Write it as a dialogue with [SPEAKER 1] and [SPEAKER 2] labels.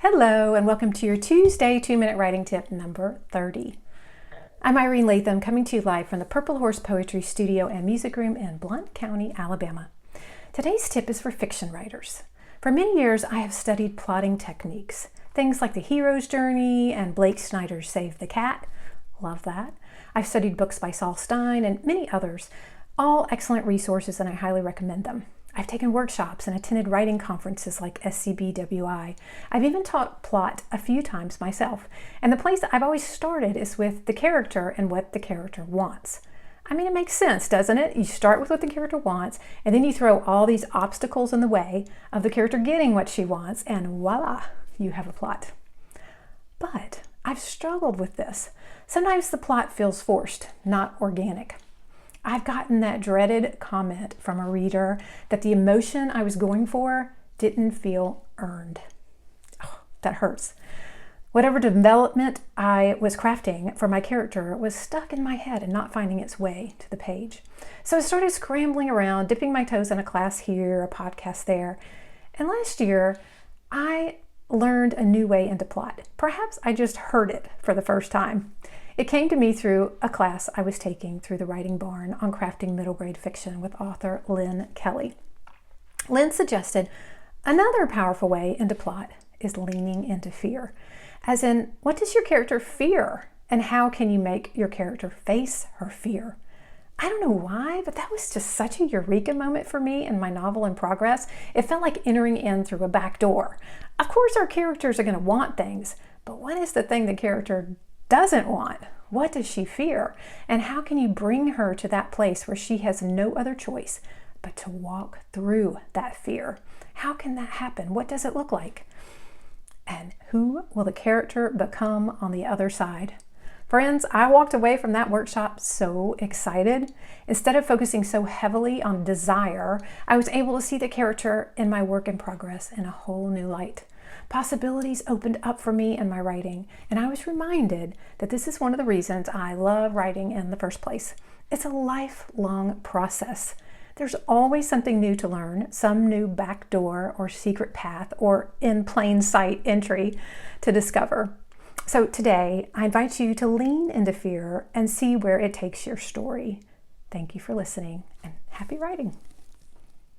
[SPEAKER 1] Hello, and welcome to your Tuesday 2-minute writing tip number 30. I'm Irene Latham, coming to you live from the Purple Horse Poetry Studio and Music Room in Blount County, Alabama. Today's tip is for fiction writers. For many years, I have studied plotting techniques, things like The Hero's Journey and Blake Snyder's Save the Cat. Love that. I've studied books by Saul Stein and many others, all excellent resources, and I highly recommend them. I've taken workshops and attended writing conferences like SCBWI. I've even taught plot a few times myself. And the place I've always started is with the character and what the character wants. I mean, it makes sense, doesn't it? You start with what the character wants, and then you throw all these obstacles in the way of the character getting what she wants, and voila, you have a plot. But I've struggled with this. Sometimes the plot feels forced, not organic. I've gotten that dreaded comment from a reader that the emotion I was going for didn't feel earned. Oh, that hurts. Whatever development I was crafting for my character was stuck in my head and not finding its way to the page. So I started scrambling around, dipping my toes in a class here, a podcast there. And last year, I learned a new way into plot. Perhaps I just heard it for the first time. It came to me through a class I was taking through the Writing Barn on crafting middle grade fiction with author Lynn Kelly. Lynn suggested another powerful way into plot is leaning into fear. As in, what does your character fear? And how can you make your character face her fear? I don't know why, but that was just such a eureka moment for me in my novel in progress. It felt like entering in through a back door. Of course, our characters are going to want things, but what is the thing the character doesn't want? What does she fear? And how can you bring her to that place where she has no other choice but to walk through that fear? How can that happen? What does it look like? And who will the character become on the other side? Friends, I walked away from that workshop so excited. Instead of focusing so heavily on desire, I was able to see the character in my work in progress in a whole new light. Possibilities opened up for me in my writing, and I was reminded that this is one of the reasons I love writing in the first place. It's a lifelong process. There's always something new to learn, some new back door or secret path or in plain sight entry to discover. So today, I invite you to lean into fear and see where it takes your story. Thank you for listening, and happy writing.